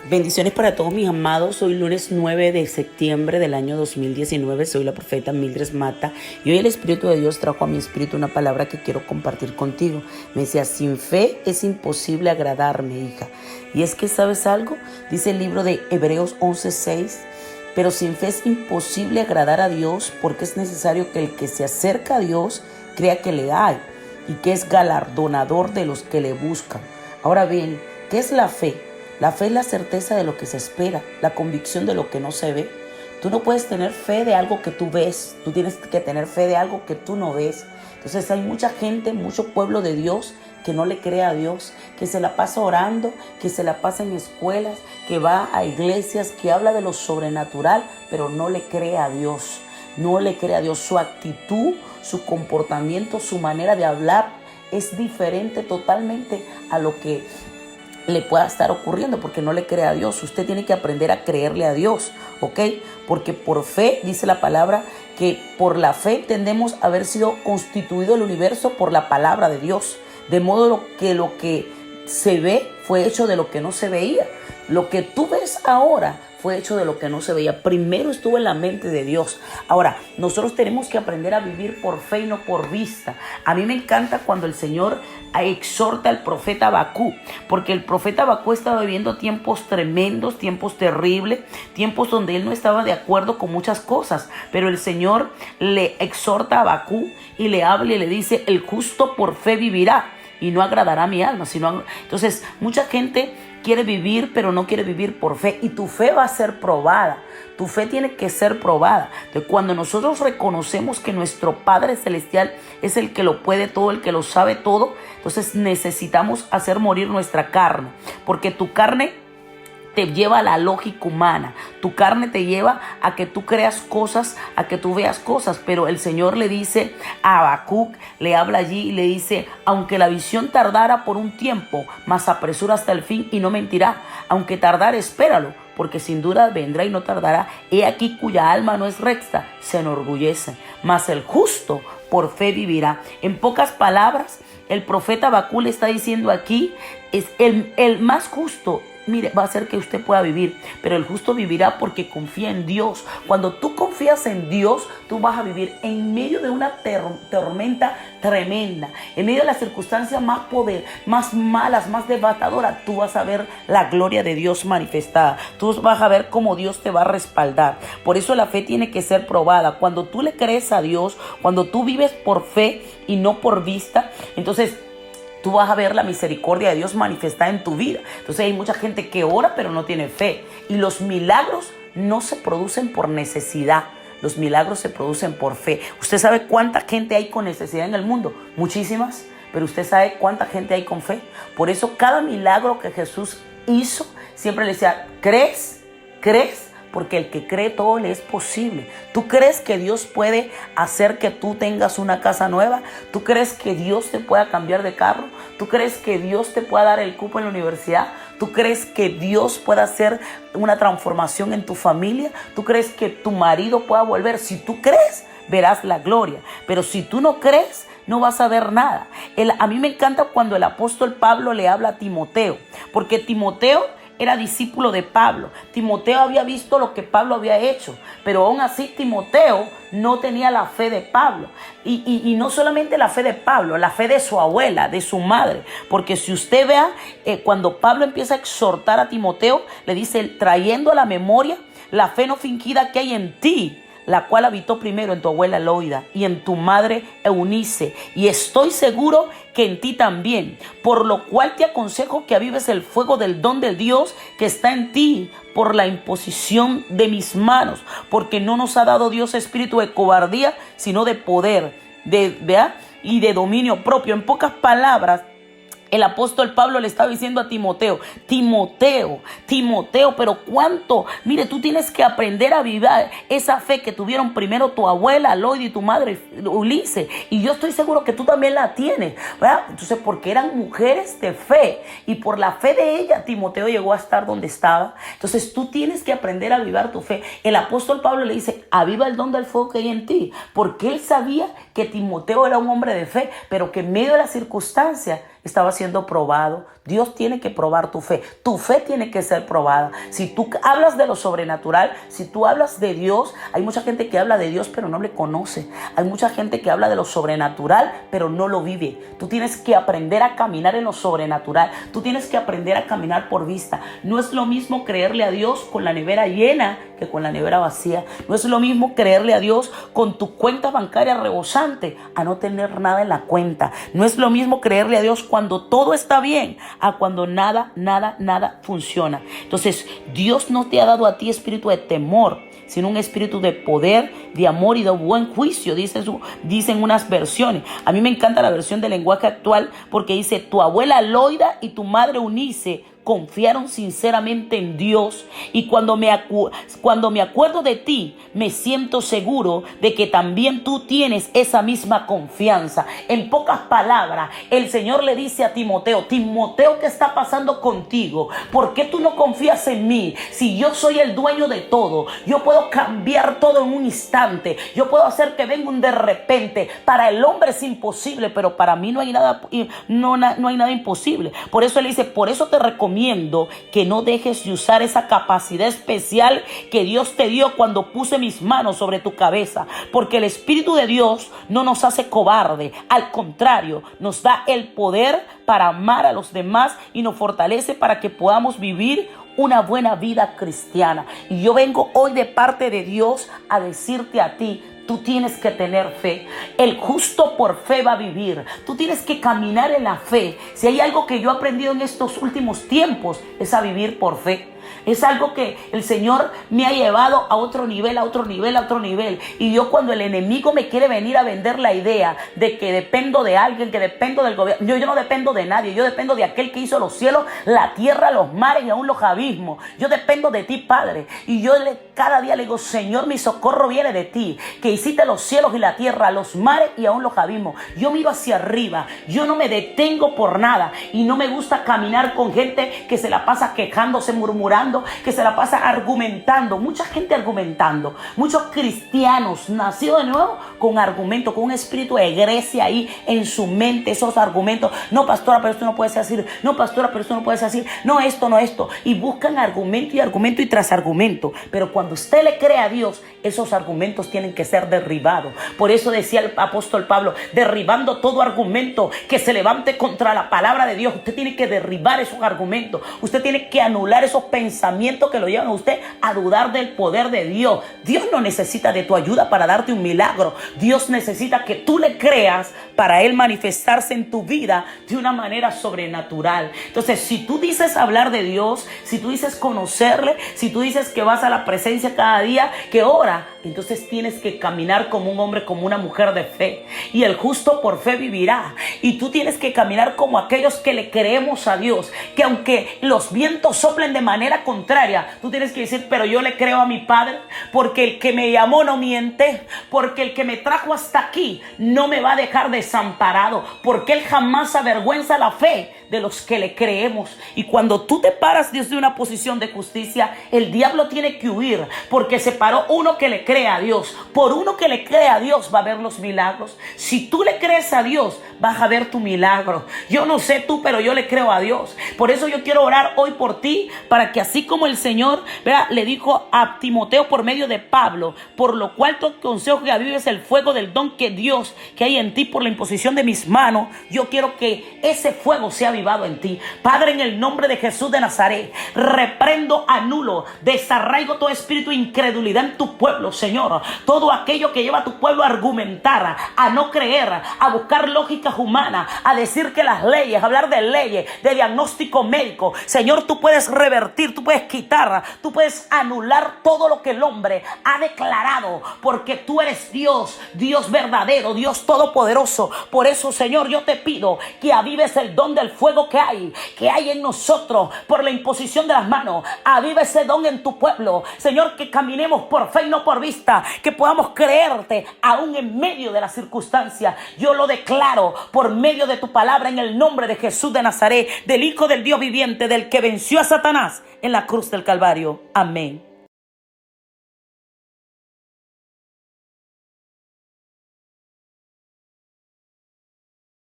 Bendiciones para todos mis amados. Hoy lunes 9 de septiembre del año 2019. Soy la profeta Mildred Mata y hoy el Espíritu de Dios trajo a mi espíritu una palabra que quiero compartir contigo. Me decía, sin fe es imposible agradarme, hija. Y es que, ¿sabes algo? Dice el libro de Hebreos 11:6. Pero sin fe es imposible agradar a Dios, porque es necesario que el que se acerca a Dios crea que le hay y que es galardonador de los que le buscan. Ahora bien, ¿qué es la fe? La fe es la certeza de lo que se espera, la convicción de lo que no se ve. Tú no puedes tener fe de algo que tú ves, tú tienes que tener fe de algo que tú no ves. Entonces hay mucha gente, mucho pueblo de Dios que no le cree a Dios, que se la pasa orando, que se la pasa en escuelas, que va a iglesias, que habla de lo sobrenatural, pero no le cree a Dios. No le cree a Dios. Su actitud, su comportamiento, su manera de hablar es diferente totalmente a lo que le pueda estar ocurriendo, porque no le cree a Dios. Usted tiene que aprender a creerle a Dios, ¿ok? Porque por fe, dice la palabra, que por la fe entendemos haber sido constituido el universo por la palabra de Dios. De modo que lo que se ve fue hecho de lo que no se veía. Lo que tú ves ahora fue hecho de lo que no se veía. Primero estuvo en la mente de Dios. Ahora, nosotros tenemos que aprender a vivir por fe y no por vista. A mí me encanta cuando el Señor exhorta al profeta Habacuc, porque el profeta Habacuc estaba viviendo tiempos tremendos, tiempos terribles, tiempos donde él no estaba de acuerdo con muchas cosas, pero el Señor le exhorta a Habacuc y le habla y le dice, el justo por fe vivirá y no agradará a mi alma. Entonces, mucha gente quiere vivir, pero no quiere vivir por fe. Y tu fe va a ser probada. Tu fe tiene que ser probada. Entonces, cuando nosotros reconocemos que nuestro Padre Celestial es el que lo puede todo, el que lo sabe todo, entonces necesitamos hacer morir nuestra carne. Porque tu carne te lleva a la lógica humana. Tu carne te lleva a que tú creas cosas, a que tú veas cosas. Pero el Señor le dice a Habacuc, le habla allí y le dice, aunque la visión tardara por un tiempo, mas apresura hasta el fin y no mentirá. Aunque tardare, espéralo, porque sin duda vendrá y no tardará. He aquí cuya alma no es recta, se enorgullece, mas el justo por fe vivirá. En pocas palabras, el profeta Habacuc le está diciendo aquí, es el más justo. Mire, va a hacer que usted pueda vivir, pero el justo vivirá porque confía en Dios. Cuando tú confías en Dios, tú vas a vivir en medio de una tormenta tremenda, en medio de las circunstancias más malas, más devastadoras. Tú vas a ver la gloria de Dios manifestada. Tú vas a ver cómo Dios te va a respaldar. Por eso la fe tiene que ser probada. Cuando tú le crees a Dios, cuando tú vives por fe y no por vista, entonces tú vas a ver la misericordia de Dios manifestada en tu vida. Entonces hay mucha gente que ora pero no tiene fe. Y los milagros no se producen por necesidad. Los milagros se producen por fe. ¿Usted sabe cuánta gente hay con necesidad en el mundo? Muchísimas. Pero ¿usted sabe cuánta gente hay con fe? Por eso cada milagro que Jesús hizo, siempre le decía, ¿crees? ¿Crees? Porque el que cree todo le es posible. ¿Tú crees que Dios puede hacer que tú tengas una casa nueva? ¿Tú crees que Dios te pueda cambiar de carro? ¿Tú crees que Dios te pueda dar el cupo en la universidad? ¿Tú crees que Dios pueda hacer una transformación en tu familia? ¿Tú crees que tu marido pueda volver? Si tú crees, verás la gloria. Pero si tú no crees, no vas a ver nada. A mí me encanta cuando el apóstol Pablo le habla a Timoteo, porque Timoteo era discípulo de Pablo. Timoteo había visto lo que Pablo había hecho, pero aún así Timoteo no tenía la fe de Pablo. Y no solamente la fe de Pablo, la fe de su abuela, de su madre. Porque si usted vea, cuando Pablo empieza a exhortar a Timoteo, le dice, trayendo a la memoria la fe no fingida que hay en ti, la cual habitó primero en tu abuela Loida y en tu madre Eunice, y estoy seguro que en ti también, por lo cual te aconsejo que avives el fuego del don de Dios que está en ti por la imposición de mis manos, porque no nos ha dado Dios espíritu de cobardía, sino de poder, y de dominio propio. En pocas palabras, el apóstol Pablo le estaba diciendo a Timoteo, pero cuánto, mire, tú tienes que aprender a vivir esa fe que tuvieron primero tu abuela Loida y tu madre Ulises, y yo estoy seguro que tú también la tienes, ¿verdad? Entonces, porque eran mujeres de fe, y por la fe de ella, Timoteo llegó a estar donde estaba. Entonces, tú tienes que aprender a avivar tu fe. El apóstol Pablo le dice, aviva el don del fuego que hay en ti, porque él sabía que Timoteo era un hombre de fe, pero que en medio de las circunstancias estaba siendo probado, Dios tiene que probar tu fe. Tu fe tiene que ser probada. Si tú hablas de lo sobrenatural, si tú hablas de Dios, hay mucha gente que habla de Dios pero no le conoce. Hay mucha gente que habla de lo sobrenatural pero no lo vive. Tú tienes que aprender a caminar en lo sobrenatural. Tú tienes que aprender a caminar por vista. No es lo mismo creerle a Dios con la nevera llena que con la nevera vacía. No es lo mismo creerle a Dios con tu cuenta bancaria rebosante a no tener nada en la cuenta. No es lo mismo creerle a Dios cuando todo está bien a cuando nada funciona. Entonces, Dios no te ha dado a ti espíritu de temor, sino un espíritu de poder, de amor y de buen juicio, dicen unas versiones. A mí me encanta la versión del lenguaje actual porque dice: tu abuela Loida y tu madre Eunice confiaron sinceramente en Dios, y cuando me acuerdo de ti, me siento seguro de que también tú tienes esa misma confianza. En pocas palabras, el Señor le dice a Timoteo: Timoteo, ¿qué está pasando contigo? ¿Por qué tú no confías en mí? Si yo soy el dueño de todo, yo puedo cambiar todo en un instante, yo puedo hacer que venga un de repente. Para el hombre es imposible, pero para mí no hay nada imposible. Por eso él dice: por eso te recomiendo que no dejes de usar esa capacidad especial que Dios te dio cuando puse mis manos sobre tu cabeza, porque el Espíritu de Dios no nos hace cobarde, al contrario, nos da el poder para amar a los demás y nos fortalece para que podamos vivir una buena vida cristiana. Y yo vengo hoy de parte de Dios a decirte a ti: tú tienes que tener fe. El justo por fe va a vivir. Tú tienes que caminar en la fe. Si hay algo que yo he aprendido en estos últimos tiempos, es a vivir por fe. Es algo que el Señor me ha llevado a otro nivel, a otro nivel, a otro nivel. Y yo, cuando el enemigo me quiere venir a vender la idea de que dependo de alguien, que dependo del gobierno, yo no dependo de nadie. Yo dependo de aquel que hizo los cielos, la tierra, los mares y aún los abismos. Yo dependo de ti, Padre. Y yo cada día le digo: Señor, mi socorro viene de ti, que hiciste los cielos y la tierra, los mares y aún los abismos. Yo miro hacia arriba. Yo no me detengo por nada. Y no me gusta caminar con gente que se la pasa quejándose, murmurando, que se la pasa argumentando. Mucha gente argumentando. Muchos cristianos nacidos de nuevo con argumentos, con un espíritu de Grecia ahí en su mente. Esos argumentos: no, pastora, pero esto no puede ser así. No, pastora, pero esto no puede ser así. No, esto, no esto. Y buscan argumento y argumento y tras argumento. Pero cuando usted le cree a Dios, esos argumentos tienen que ser derribados. Por eso decía el apóstol Pablo: derribando todo argumento que se levante contra la palabra de Dios. Usted tiene que derribar esos argumentos. Usted tiene que anular esos pensamientos que lo llevan a usted a dudar del poder de Dios. Dios no necesita de tu ayuda para darte un milagro. Dios necesita que tú le creas para Él manifestarse en tu vida de una manera sobrenatural. Entonces, si tú dices hablar de Dios, si tú dices conocerle, si tú dices que vas a la presencia cada día, que ora, entonces tienes que caminar como un hombre, como una mujer de fe. Y el justo por fe vivirá. Y tú tienes que caminar como aquellos que le creemos a Dios, que aunque los vientos soplen de manera contraria, tú tienes que decir: pero yo le creo a mi Padre, porque el que me llamó no miente, porque el que me trajo hasta aquí no me va a dejar desamparado, porque Él jamás avergüenza la fe de los que le creemos. Y cuando tú te paras desde una posición de justicia, el diablo tiene que huir, porque se paró uno que le cree a Dios. Por uno que le cree a Dios va a ver los milagros. Si tú le crees a Dios, vas a ver tu milagro. Yo no sé tú, pero yo le creo a Dios. Por eso yo quiero orar hoy por ti, para que así como el Señor, ¿verdad?, le dijo a Timoteo por medio de Pablo: por lo cual te aconsejo que avives el fuego del don que Dios que hay en ti por la imposición de mis manos. Yo quiero que ese fuego sea avivado en ti. Padre, en el nombre de Jesús de Nazaret, reprendo, anulo, desarraigo todo espíritu de incredulidad en tu pueblo, Señor. Todo aquello que lleva a tu pueblo a argumentar, a no creer, a buscar lógicas humanas, a decir que las leyes, hablar de leyes, de diagnóstico médico. Señor, tú puedes revertir, tú puedes quitar, tú puedes anular todo lo que el hombre ha declarado, porque tú eres Dios, Dios verdadero, Dios todopoderoso. Por eso, Señor, yo te pido que avives el don del fuego que hay en nosotros por la imposición de las manos. Aviva ese don en tu pueblo, Señor, que caminemos por fe y no por vista, que podamos creerte aún en medio de las circunstancias. Yo lo declaro por medio de tu palabra, en el nombre de Jesús de Nazaret, del Hijo del Dios viviente, del que venció a Satanás en la cruz del Calvario. Amén.